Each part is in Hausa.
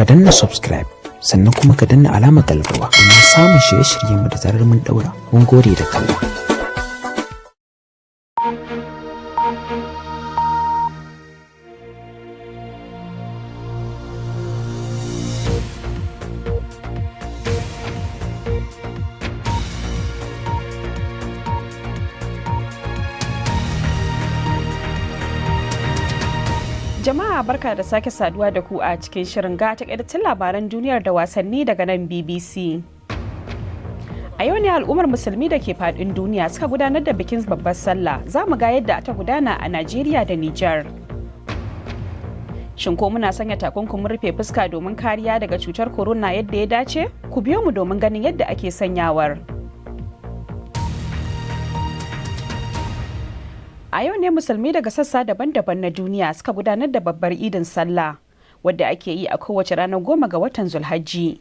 ka danna subscribe sannan kuma ka danna alamar kallarwa domin samun shirye-shiryenmu da zarar mun daura. Mun gode da kallon. Jama'a barka da sake saduwa da ku a cikin shirin ga takaitattun labaran duniyar da wasanni daga nan BBC. A yau ne al'ummar musulmi da ke faɗin duniya suka gudanar da bikin babbar sallah. Za mu ga yadda ta gudana a Najeriya da Nijar. Shin ko muna sanya takunkumin rufe fuska domin kariya daga cutar corona yadda ya dace? Ku biyo mu domin ganin yadda ake sanyawar. A yau ne musulmi daga sassa daban-daban na duniya suka gudanar da babbar idin sallah wadda ake yi a kowace ranar 10 ga watan Zulhajji.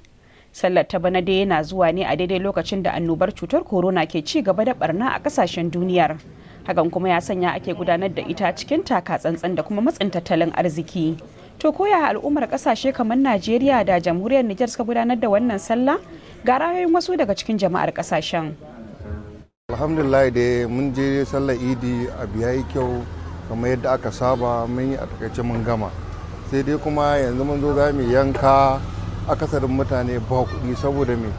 Sallar ta bana dai yana zuwa ne a daidai lokacin da annobar cutar corona ke ci gaba da barna a kasashen duniyar. Hakan kuma ya sanya ake gudanar da ita cikin taka tsantsan da kuma matsin tattalin arziki. To koya al'ummar kasashe kamar Najeriya da Jamhuriyar Nijar suka gudanar da wannan sallah? Ga ra'ayoyin wasu daga cikin jama'ar kasashen. Alhamdulillah dai mun je sallar idi a biya yi kyau kamar yadda aka saba, mun yi a takaice mun gama, sai dai kuma yanzu mun zo za mu yanka. Akasarin mutane ba kuɗi saboda mai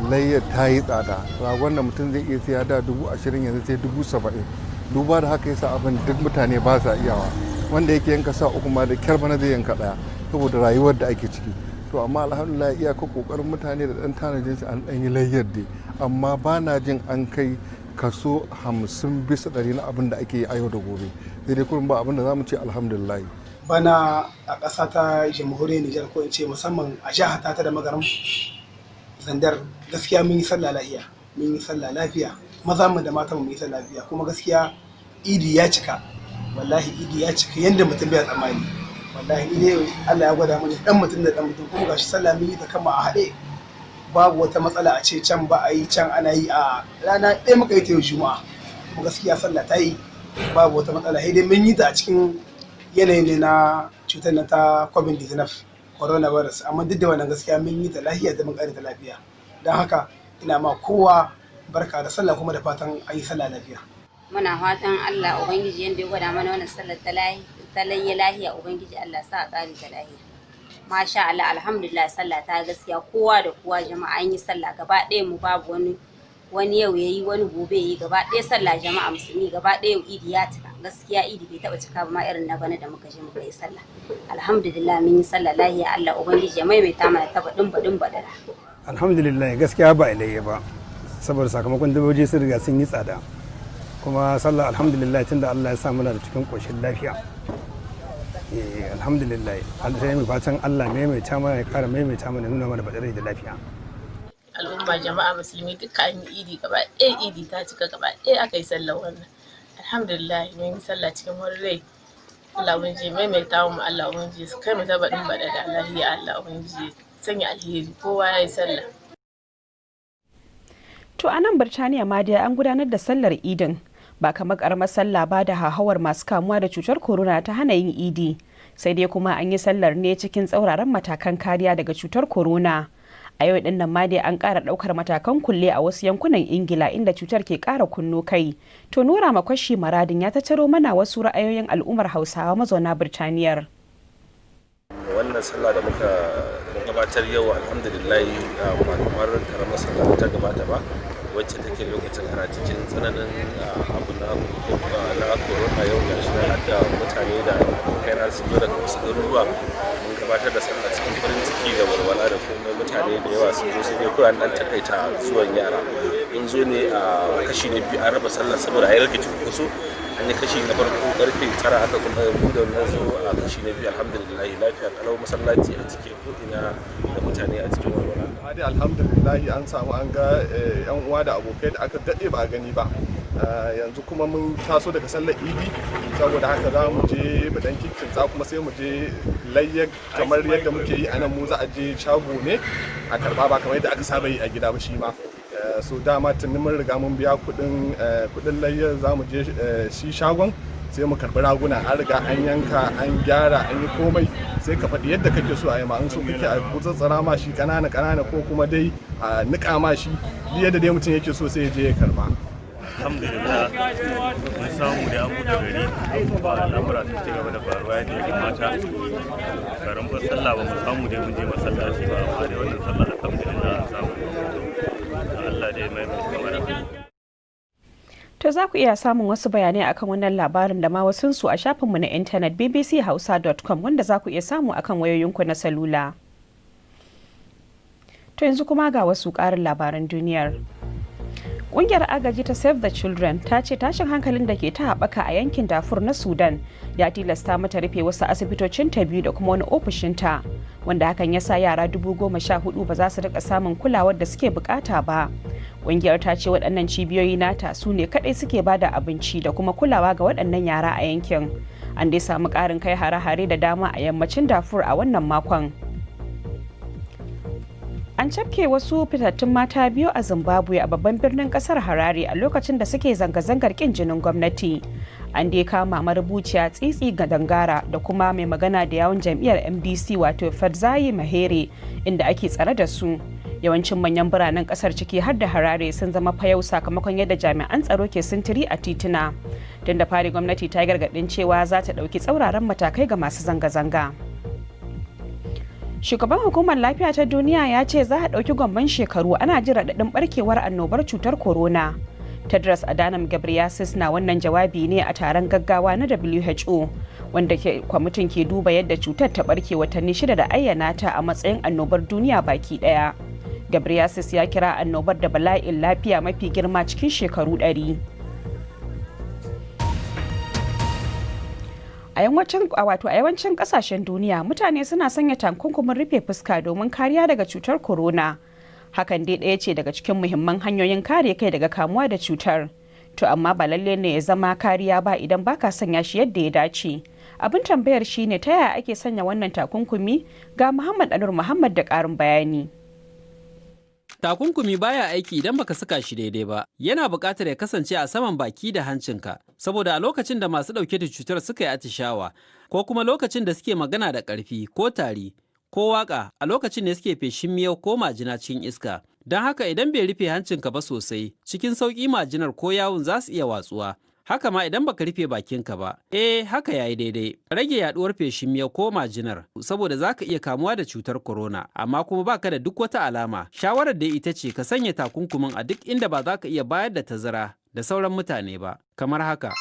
layyar ta yi tsada. Ragon da mutum zai iya siya da 20,000 yanzu sai 70,000. Duba da haka yasa abin duk mutane ba sa iyawa, wanda yake yanka sa uku ma da kyar bana zai yanka ɗaya saboda rayuwar da ake ciki. To amma alhamdulillah iyaka kokarin mutane da ɗan tanajin su an ɗan yi layyar dai, amma ba na jin an kai kaso 50% na abin da ake yi a yau da gobe, sai dai kurin ba abin da za mu ce alhamdulillah. Bana a ƙasa ta jamhuriyar Nijar, ko in ce musamman a jihar ta da magaram Zandar, gaskiya mun yi sallah lafiya, mun yi sallah lafiya, maza mu da mata mu yi sallah lafiya, kuma gaskiya idi ya cika, wallahi idi ya cika yanda mutum bai tsammani. Wallahi ni dai Allah ya gwada mani dan mutum da dan mutum, kuma gashi sallah mun yi ta kama a haɗe, babu wata matsala a ce can ba a yi can ana yi. A rana ɗaya muka yi ta yau Juma'a, kuma gaskiya sallah ta yi, babu wata matsala. Sai dai mun yi ta a cikin yanayi ne na cutar na ta COVID-19 coronavirus, amma duk da wannan gaskiya mun yi ta lafiya da mun ƙare ta lafiya. Don haka ina ma kowa barka da sallah, kuma da fatan an yi sallah lafiya. Muna fatan Allah Ubangiji yanda ya gwada mana wannan sallar ta layya lahiya, Ubangiji Allah sa a ƙare ta lahiya. Masha Allah, alhamdulillah, sallah ta gaskiya kowa da kowa jama'a an yi sallah gaba ɗaya mu, babu wani yau yayi wani gobe yayi, gaba ɗaya sallah jama'a musulmi gaba ɗaya idi ya cika. Gaskiya idi bai taba cika ba ma irin na bana da muka je muka yi sallah. Alhamdulillah mun yi sallah lahiya, Allah Ubangiji ya maimaita mana ta baɗin baɗala. Alhamdulillah gaskiya ba ilayya ba, saboda sakamakon dabbobi sun riga sun yi tsada, kuma sallah alhamdulillah tunda Allah ya sa muna da cikin ƙoshin lafiya. Alhamdulillah, sai mu fatan Allah maimaita mana, ya kara maimaita mana, nuna mana badare da lafiya. Al'umma jama'a musulmi duka an yi idi gaba ɗaya, idi ta cika gaba ɗaya aka yi sallar wannan. Alhamdulillah mun yi sallah cikin wani rai. Allah ubangiji maimaita mu, Allah ubangiji su kai mu ta baɗin baɗa da lahiya, Allah ubangiji sanya alheri, kowa ya yi sallah. To a nan Birtaniya ma dai an gudanar da sallar idin. Ba kamar karamar sallah ba da hauhawar masu kamuwa da cutar corona ta hana yin idi, sai dai kuma an yi sallar ne cikin tsauraran matakan kariya daga cutar corona. A yau din nan ma dai an ƙara ɗaukar matakan kulle a wasu yankunan Ingila inda cutar ke ƙara kunno kai. To Nura Makwashi Maradin ya tattaro mana wasu ra'ayoyin al'ummar Hausawa mazauna Birtaniyar. Wannan sallah da muka gabatar yau alhamdulillah ba kamar karamar sallah ta gabata ba, wacce take lokacin ana cikin tsananin abu na corona. Yau ga shi da mutane da kaina sun zo daga wasu garuruwa, mun gabatar da sallah cikin farin ciki da walwala da kuma mutane da yawa sun zo, sai dai kawai an dan takaita zuwan yara. Mun zo ne a kashi na biyu, an raba sallah saboda a yi rage cunkoso. An yi kashi na farko karfe 9, aka kuma buɗe wannan zo a kashi na biyu. Alhamdulillah lafiya kalau, masallaci a cikin ko'ina da mutane a cikin walwala. Hadi alhamdulillah an samu an ga yan uwa da abokai da aka daɗe ba a gani ba. Yanzu kuma mun taso daga sallar idi, saboda haka za mu je mu dan kikkinta, kuma sai mu je layya kamar yadda muke yi a nan. Mu za a je shago ne a karɓa, ba kamar yadda aka saba yi a gida ba shi ma. So dama tuni mun riga mun biya kuɗin layyar, za mu je shi shagon sai mu karɓi raguna an riga an yanka an gyara an yi komai sai ka faɗi yadda kake so a yi ma an so kake a gutsatsara ma shi ƙanana ko kuma dai a niƙa ma shi yadda dai mutum yake so sai ya je ya karɓa. Alhamdulillah mun samu da abu da gari ba lamura ta ci gaba da faruwa yadda ya kamata garin ba sallah ba mu samu dai mun je masallaci ba amma dai wannan sallah alhamdulillah an samu Allah dai mai kamar. To za ku iya samun wasu bayanai akan wannan labarin da ma wasunsu a shafinmu na intanet bbchausa.com wanda za ku iya samu akan wayoyinku na salula. To yanzu kuma ga wasu ƙarin labaran duniyar. Ƙungiyar agaji ta Save the Children ta ce tashin hankalin da ke ta haɓaka a yankin Darfur na Sudan ya tilasta mata rufe wasu asibitocin ta biyu da kuma wani ofishinta, wanda hakan ya sa yara 14,000 ba za su rika samun kulawar da suke bukata ba. Ƙungiyar ta ce waɗannan cibiyoyi nata su ne kaɗai suke ba da abinci da kuma kulawa ga waɗannan yara a yankin. An dai samu ƙarin kai hare-hare da dama a yammacin Darfur a wannan makon. An cafke wasu fitattun mata biyu a Zimbabwe a babban birnin kasar Harare a lokacin da suke zanga-zangar kin jinin gwamnati. An dai kama marubuciya Tsitsi ga Dangara da kuma mai magana da yawun jam'iyyar MDC wato Fadzayi Mahere inda ake tsare da su. Yawancin manyan biranen kasar ciki har da Harare sun zama fayau sakamakon yadda jami'an tsaro ke sintiri a tituna. Tun da fari gwamnati ta gargaɗin cewa za ta ɗauki tsauraran matakai ga masu zanga-zanga. Shugaban hukumar lafiya ta duniya ya ce za a ɗauki gwamman shekaru ana jin raɗaɗin barkewar annobar cutar corona. Tedros Adhanom Ghebreyesus na wannan jawabi ne a taron gaggawa na WHO wanda kwamitin ke duba yadda cutar ta barke watanni 6 da ayyana ta a matsayin annobar duniya baki ɗaya. Ghebreyesus ya kira annobar da bala'in lafiya mafi girma cikin shekaru 100. A yawancin kasashen duniya mutane suna sanya takunkumin rufe fuska domin kariya daga cutar corona. Hakan dai ɗaya ce daga cikin muhimman hanyoyin kare kai daga kamuwa da cutar. To amma ba lalle ne ya zama kariya ba idan baka sanya shi yadda ya dace. Abin tambayar shine ta yaya ake sanya wannan takunkumi? Ga Muhammad Anur Muhammad da ƙarin bayani. Takunkumi baya aiki idan baka saka shi daidai ba. Yana buƙatar ya kasance a saman baki da hancinka, saboda a lokacin da masu ɗauke da cutar suka yi atishawa, ko kuma lokacin da suke magana da ƙarfi ko tari, ko waƙa a lokacin da suke feshin miyau ko majina cikin iska. Don haka idan bai rufe hancinka ba sosai, cikin sauƙi majinar ko yawun za su iya watsuwa. Haka ma idan baka rufe bakinka ba, haka yayi daidai. Rage yaduwar feshin miyau ko majinar, saboda zaka iya kamuwa da cutar corona, amma kuma baka da duk wata alama. Shawarar da ita ce ka sanya takunkumin a duk inda ba za ka iya bayar da tazara da sauran mutane ba, kamar haka.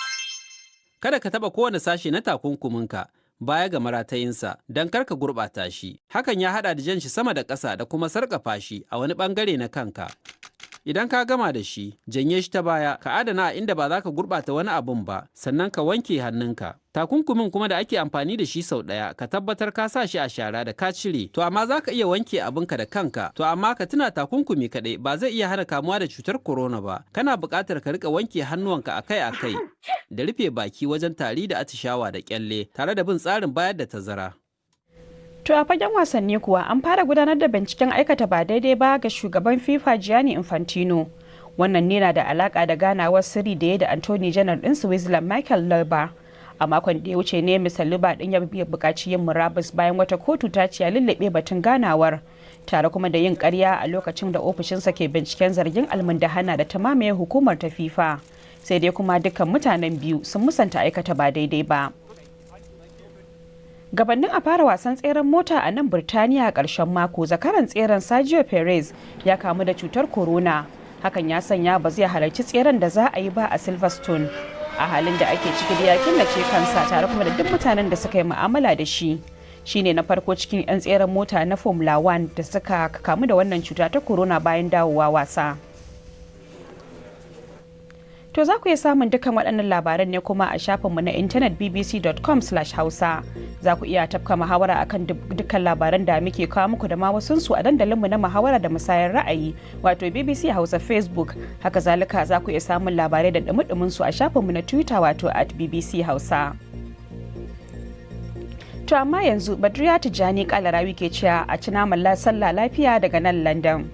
Kada ka taba kowane sashe na takunkuminka baya ga maratayinsa don kar ka gurɓata shi. Hakan ya haɗa da jan shi sama da ƙasa da kuma sarƙafa shi a wani ɓangare na kanka. Idan ka gama da shi, janye shi ta baya, ka adana a inda ba za ka gurɓata wani abun ba, sannan ka wanke hannunka. Takunkumin kuma da ake amfani da shi sau ɗaya, ka tabbatar ka sa shi a shara da ka cire. To amma za ka iya wanke abinka da kanka. To amma ka tuna takunkumi kaɗai ba zai iya hana kamuwa da cutar corona ba. Kana buƙatar ka riƙa wanke hannuwanka akai-akai, da rufe baki wajen tari da atishawa da ƙyalle, tare da bin tsarin bayar da tazara. To a fagen wasanni kuwa an fara gudanar da binciken aikata ba daidai ba ga shugaban FIFA Gianni Infantino. Wannan ne na da alaka da ganawar sirri da ya da Anthony Janar ɗin Switzerland Michael Löber. A makon da ya wuce ne Mr. Löber ɗin ya buƙaci yin murabus bayan wata kotu ta ce ya lullube batun ganawar. Tare kuma da yin ƙarya a lokacin da ofishinsa ke binciken zargin almundahana da ta mamaye hukumar ta FIFA. Sai dai kuma dukkan mutanen biyu sun musanta aikata ba daidai ba. Gabanin a fara wasan tseren mota a nan Birtaniya a ƙarshen mako, zakaran tseren Sergio Perez ya kamu da cutar corona. Hakan ya sanya ba zai halarci tseren da za a yi ba a Silverstone. A halin da ake ciki da ya killace kansa tare kuma da duk mutanen da suka yi mu'amala da shi. Shine na farko cikin 'yan tseren mota na Formula 1 da suka kamu da wannan cuta ta corona bayan dawowa wasa. To za ku iya samun dukkan waɗannan labaran ne kuma a shafinmu na intanet bbc.com/hausa. Za ku iya tafka muhawara akan dukkan labaran da muke kawo muku da ma wasunsu a dandalinmu na muhawara da musayar ra'ayi wato BBC Hausa Facebook. Haka zalika za ku iya samun labarai da dumi su a shafinmu na Twitter wato @BBC Hausa. To amma yanzu Badriya Tijjani Kalarawi ke cewa a ci naman sallah lafiya daga nan London.